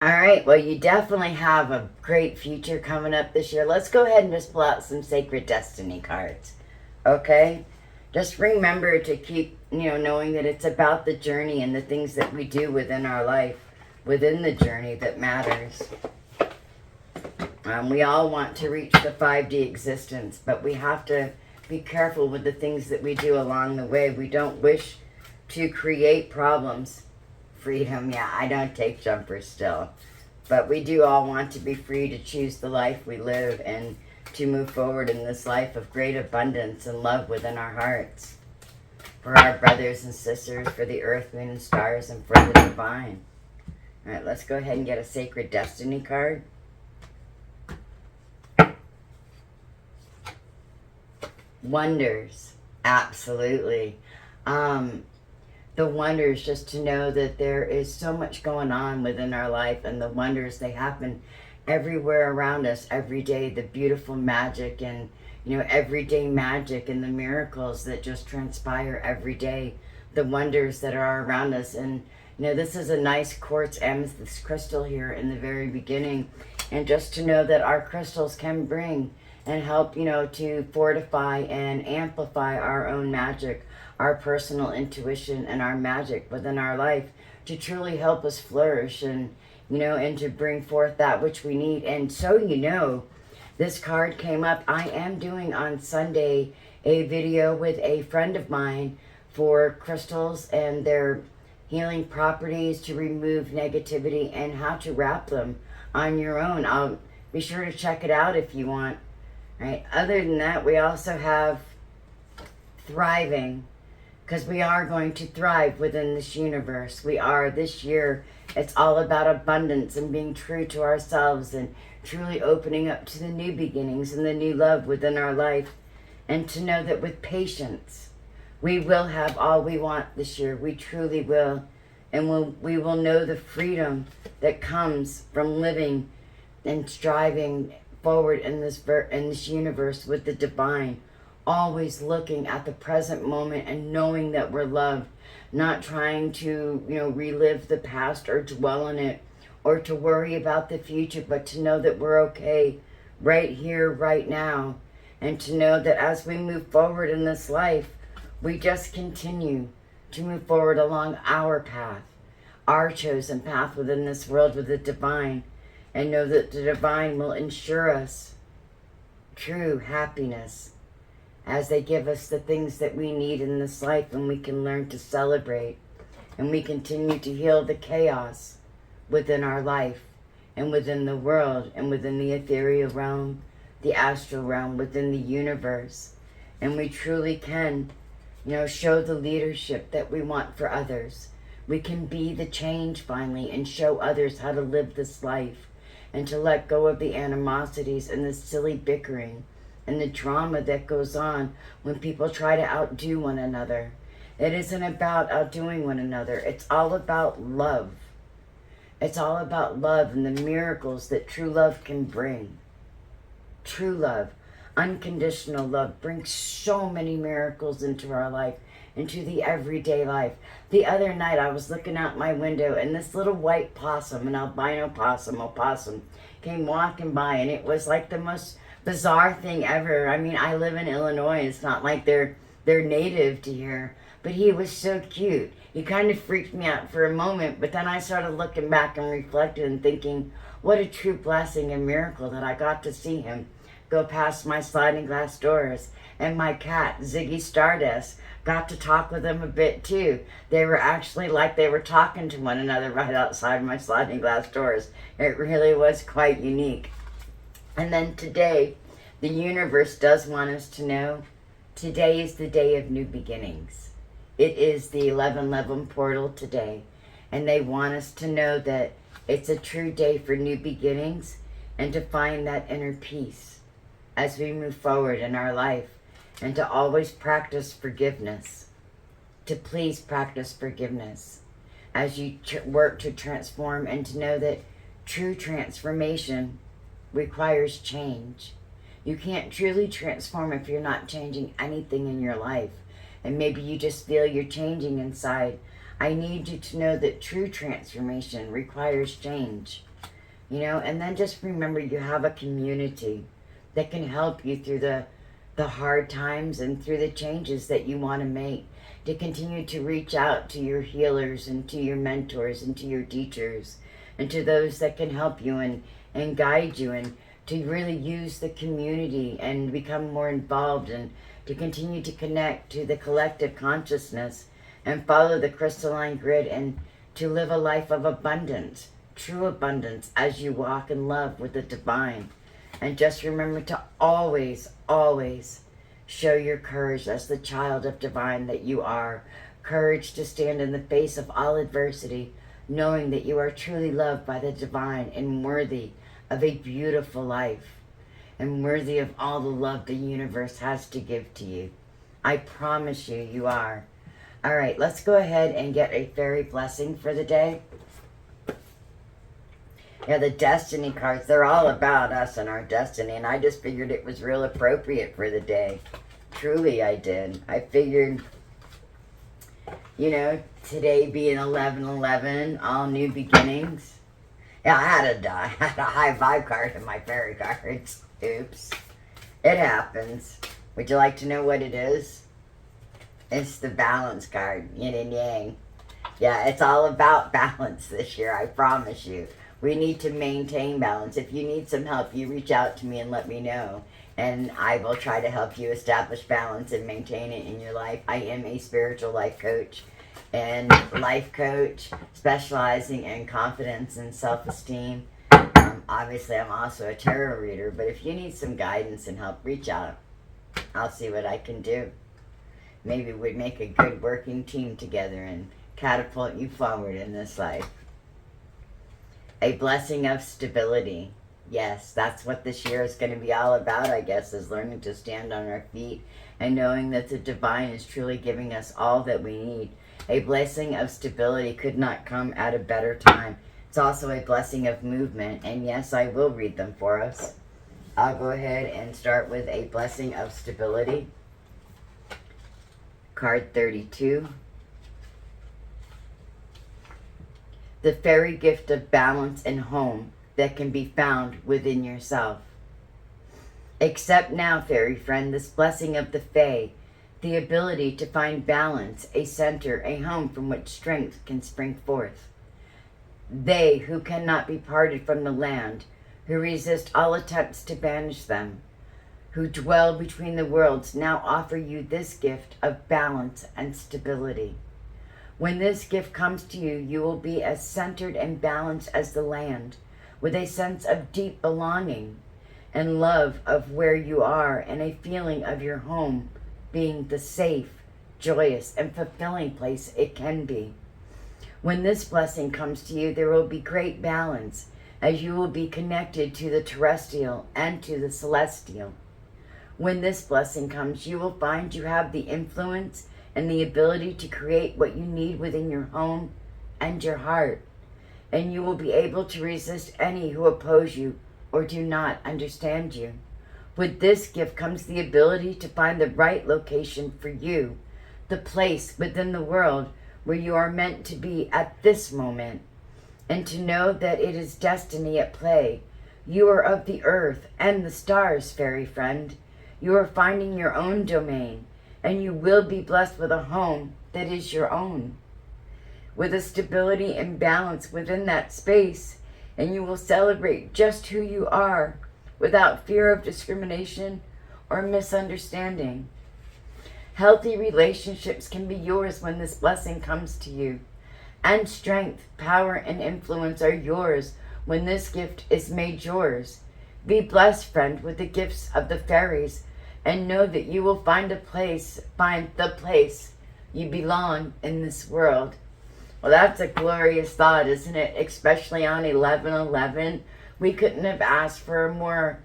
All right, well, you definitely have a great future coming up this year. Let's go ahead and just pull out some Sacred Destiny cards, okay? Just remember to keep, knowing that it's about the journey and the things that we do within our life, within the journey that matters. We all want to reach the 5D existence, but we have to be careful with the things that we do along the way. We don't wish to create problems. Freedom, yeah, I don't take jumpers still. But we do all want to be free to choose the life we live and to move forward in this life of great abundance and love within our hearts. For our brothers and sisters, for the earth, moon, and stars, and for the divine. All right, let's go ahead and get a Sacred Destiny card. Wonders, absolutely. The wonders, just to know that there is so much going on within our life, and the wonders, they happen everywhere around us every day. The beautiful magic and everyday magic and the miracles that just transpire every day, the wonders that are around us. And this is a nice quartz amethyst crystal here in the very beginning, and just to know that our crystals can bring and help to fortify and amplify our own magic, our personal intuition, and our magic within our life, to truly help us flourish and and to bring forth that which we need. And so this card came up. I am doing on Sunday a video with a friend of mine for crystals and their healing properties, to remove negativity and how to wrap them on your own. I'll be sure to check it out if you want. Right. Other than that, we also have thriving, because we are going to thrive within this universe. We are this year. It's all about abundance and being true to ourselves and truly opening up to the new beginnings and the new love within our life. And to know that with patience, we will have all we want this year. We truly will. And we will know the freedom that comes from living and striving forward in this universe with the divine, always looking at the present moment and knowing that we're loved, not trying to relive the past or dwell on it or to worry about the future, but to know that we're okay right here, right now, and to know that as we move forward in this life, we just continue to move forward along our path, our chosen path within this world with the divine, and know that the divine will ensure us true happiness as they give us the things that we need in this life, and we can learn to celebrate, and we continue to heal the chaos within our life and within the world and within the ethereal realm, the astral realm, within the universe. And we truly can, show the leadership that we want for others. We can be the change finally and show others how to live this life, and to let go of the animosities and the silly bickering and the drama that goes on when people try to outdo one another. It isn't about outdoing one another. It's all about love. It's all about love and the miracles that true love can bring. True love, unconditional love, brings so many miracles into our life, into the everyday life. The other night I was looking out my window, and this little white possum, an albino opossum, came walking by, and it was like the most bizarre thing ever. I mean, I live in Illinois. It's not like they're native to here, but he was so cute. He kind of freaked me out for a moment, but then I started looking back and reflecting and thinking, what a true blessing and miracle that I got to see him go past my sliding glass doors. And my cat, Ziggy Stardust, got to talk with him a bit too. They were actually like they were talking to one another right outside my sliding glass doors. It really was quite unique. And then today, the universe does want us to know, today is the day of new beginnings. It is the 1111 portal today. And they want us to know that it's a true day for new beginnings and to find that inner peace as we move forward in our life, and to always practice forgiveness, to please practice forgiveness as you work to transform, and to know that true transformation requires change. You can't truly transform if you're not changing anything in your life. And maybe you just feel you're changing inside. I need you to know that true transformation requires change. you know, and then just remember you have a community that can help you through the hard times and through the changes that you want to make, to continue to reach out to your healers and to your mentors and to your teachers and to those that can help you and guide you, and to really use the community and become more involved, and to continue to connect to the collective consciousness and follow the crystalline grid, and to live a life of abundance, true abundance, as you walk in love with the divine. And just remember to always, always show your courage as the child of divine that you are. Courage to stand in the face of all adversity, knowing that you are truly loved by the divine and worthy of a beautiful life, and worthy of all the love the universe has to give to you. I promise you, you are. All right, let's go ahead and get a fairy blessing for the day. Yeah, the destiny cards, they're all about us and our destiny, and I just figured it was real appropriate for the day. Truly, I did. I figured, you know, today being 11/11, all new beginnings. Yeah, I had a high vibe card in my fairy cards. Oops. It happens. Would you like to know what it is? It's the balance card, yin and yang. Yeah, it's all about balance this year, I promise you. We need to maintain balance. If you need some help, you reach out to me and let me know, and I will try to help you establish balance and maintain it in your life. I am a spiritual life coach and life coach specializing in confidence and self-esteem. Obviously, I'm also a tarot reader, but if you need some guidance and help, reach out. I'll see what I can do. Maybe we'd make a good working team together and catapult you forward in this life. A blessing of stability. Yes, that's what this year is going to be all about, I guess, is learning to stand on our feet and knowing that the divine is truly giving us all that we need. A blessing of stability could not come at a better time. It's also a blessing of movement, and yes, I will read them for us. I'll go ahead and start with a blessing of stability. Card 32. The fairy gift of balance and home that can be found within yourself. Accept now, fairy friend, this blessing of the Fae, the ability to find balance, a center, a home from which strength can spring forth. They who cannot be parted from the land, who resist all attempts to banish them, who dwell between the worlds, now offer you this gift of balance and stability. When this gift comes to you, you will be as centered and balanced as the land, with a sense of deep belonging and love of where you are, and a feeling of your home being the safe, joyous, and fulfilling place it can be. When this blessing comes to you, there will be great balance, as you will be connected to the terrestrial and to the celestial. When this blessing comes, you will find you have the influence and the ability to create what you need within your home and your heart. And you will be able to resist any who oppose you or do not understand you. With this gift comes the ability to find the right location for you, the place within the world where you are meant to be at this moment, and to know that it is destiny at play. You are of the earth and the stars, fairy friend. You are finding your own domain, and you will be blessed with a home that is your own, with a stability and balance within that space, and you will celebrate just who you are without fear of discrimination or misunderstanding. Healthy relationships can be yours when this blessing comes to you, and strength, power, and influence are yours when this gift is made yours. Be blessed, friend, with the gifts of the fairies, and know that you will find the place you belong in this world. Well, that's a glorious thought, isn't it? Especially on 11/11. We couldn't have asked for a more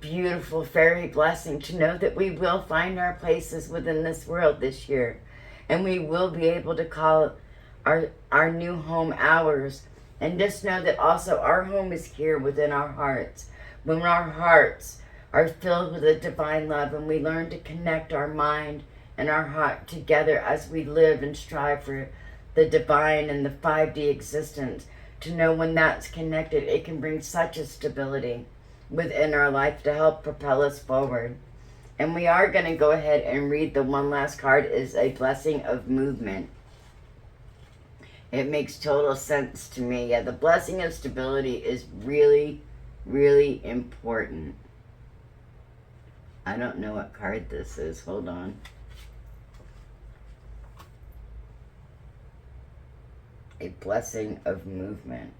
beautiful fairy blessing, to know that we will find our places within this world this year, and we will be able to call our new home ours. And just know that also our home is here within our hearts. When our hearts are filled with a divine love, and we learn to connect our mind and our heart together as we live and strive for the divine and the 5D existence, to know when that's connected, it can bring such a stability within our life to help propel us forward. And we are going to go ahead and read the one last card, is a blessing of movement. It makes total sense to me. Yeah, the blessing of stability is really, really important. I don't know what card this is. Hold on. A blessing of movement.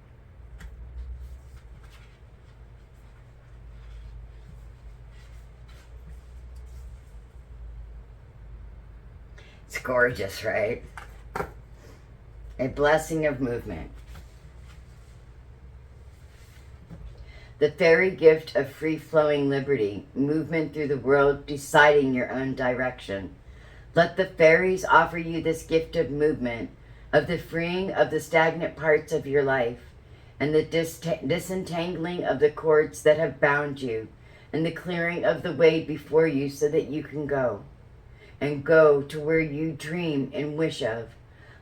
It's gorgeous, right? A blessing of movement. The fairy gift of free-flowing liberty, movement through the world, deciding your own direction. Let the fairies offer you this gift of movement, of the freeing of the stagnant parts of your life, and the disentangling of the cords that have bound you, and the clearing of the way before you so that you can go, and go to where you dream and wish of.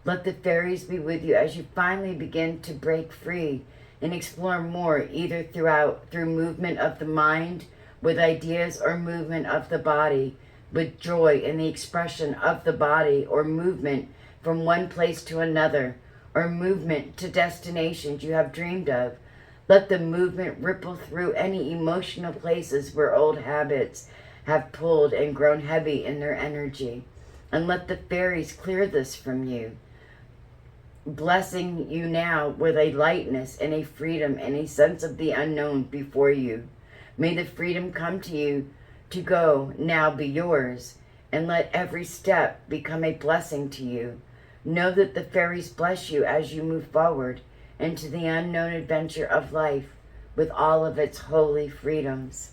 Let the fairies be with you as you finally begin to break free and explore more, either through movement of the mind with ideas, or movement of the body with joy in the expression of the body, or movement from one place to another, or movement to destinations you have dreamed of. Let the movement ripple through any emotional places where old habits have pulled and grown heavy in their energy. And let the fairies clear this from you, blessing you now with a lightness and a freedom and a sense of the unknown before you. May the freedom come to you to go now be yours, and let every step become a blessing to you. Know that the fairies bless you as you move forward into the unknown adventure of life with all of its holy freedoms.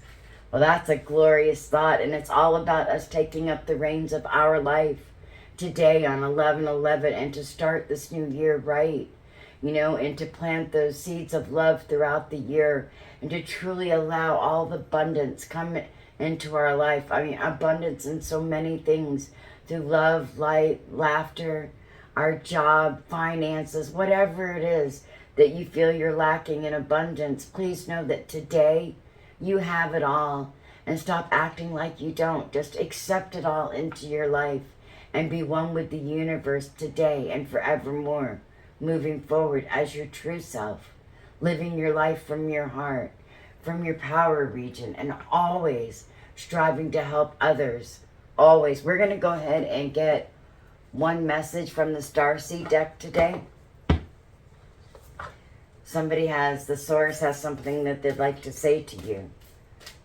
Well, that's a glorious thought, and it's all about us taking up the reins of our life today on 11/11, and to start this new year right, and to plant those seeds of love throughout the year, and to truly allow all the abundance come into our life. I mean, abundance in so many things, through love, light, laughter, our job, finances, whatever it is that you feel you're lacking in abundance. Please know that today you have it all, and stop acting like you don't. Just accept it all into your life and be one with the universe today and forevermore, moving forward as your true self, living your life from your heart, from your power region, and always striving to help others. Always. We're going to go ahead and get one message from the Starseed deck today. The source has something that they'd like to say to you.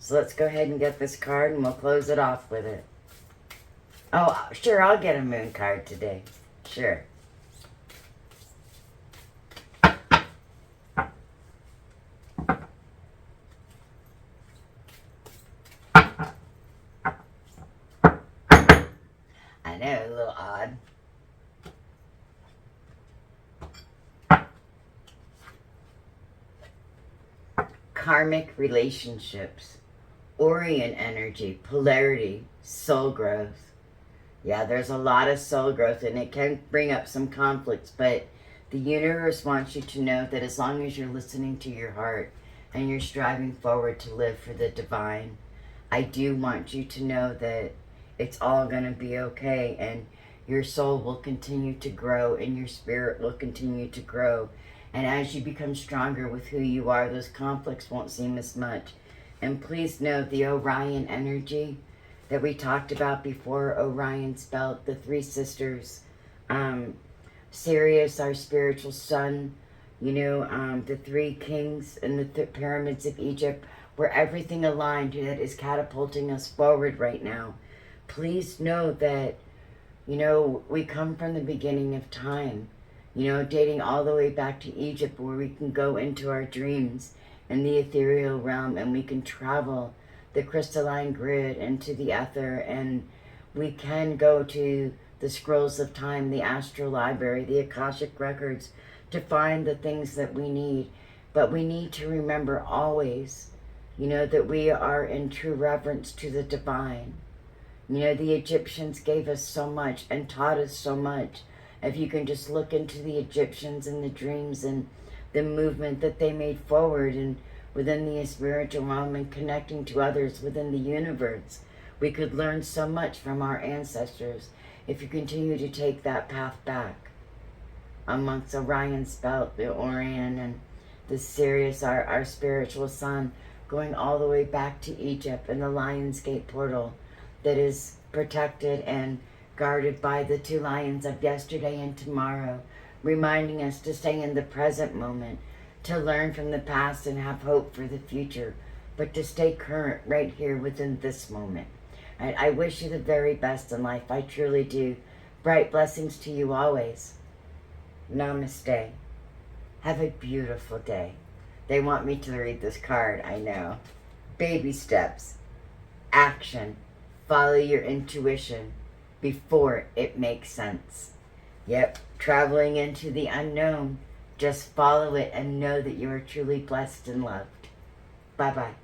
So let's go ahead and get this card, and we'll close it off with it. Oh, sure, I'll get a moon card today. Sure. I know, a little odd. Karmic relationships, Orion energy, polarity, soul growth. Yeah, there's a lot of soul growth, and it can bring up some conflicts, but the universe wants you to know that as long as you're listening to your heart and you're striving forward to live for the divine, I do want you to know that it's all going to be okay, and your soul will continue to grow, and your spirit will continue to grow. And as you become stronger with who you are, those conflicts won't seem as much. And please know the Orion energy that we talked about before. Orion spelled the three sisters. Sirius, our spiritual sun, the three kings and the pyramids of Egypt, where everything aligned that is catapulting us forward right now. Please know that, we come from the beginning of time, dating all the way back to Egypt, where we can go into our dreams in the ethereal realm, and we can travel the crystalline grid into the ether, and we can go to the scrolls of time, the astral library, the Akashic records, to find the things that we need. But we need to remember always, that we are in true reverence to the divine. The Egyptians gave us so much and taught us so much. If you can just look into the Egyptians and the dreams and the movement that they made forward and within the spiritual realm and connecting to others within the universe. We could learn so much from our ancestors if you continue to take that path back. Amongst Orion's belt, the Orion, and the Sirius, our spiritual sun, going all the way back to Egypt and the Lion's Gate portal that is protected and guarded by the two lions of yesterday and tomorrow, reminding us to stay in the present moment, to learn from the past and have hope for the future, but to stay current right here within this moment. I wish you the very best in life. I truly do. Bright blessings to you always. Namaste. Have a beautiful day. They want me to read this card, I know. Baby steps. Action. Follow your intuition before it makes sense. Yep, traveling into the unknown. Just follow it and know that you are truly blessed and loved. Bye-bye.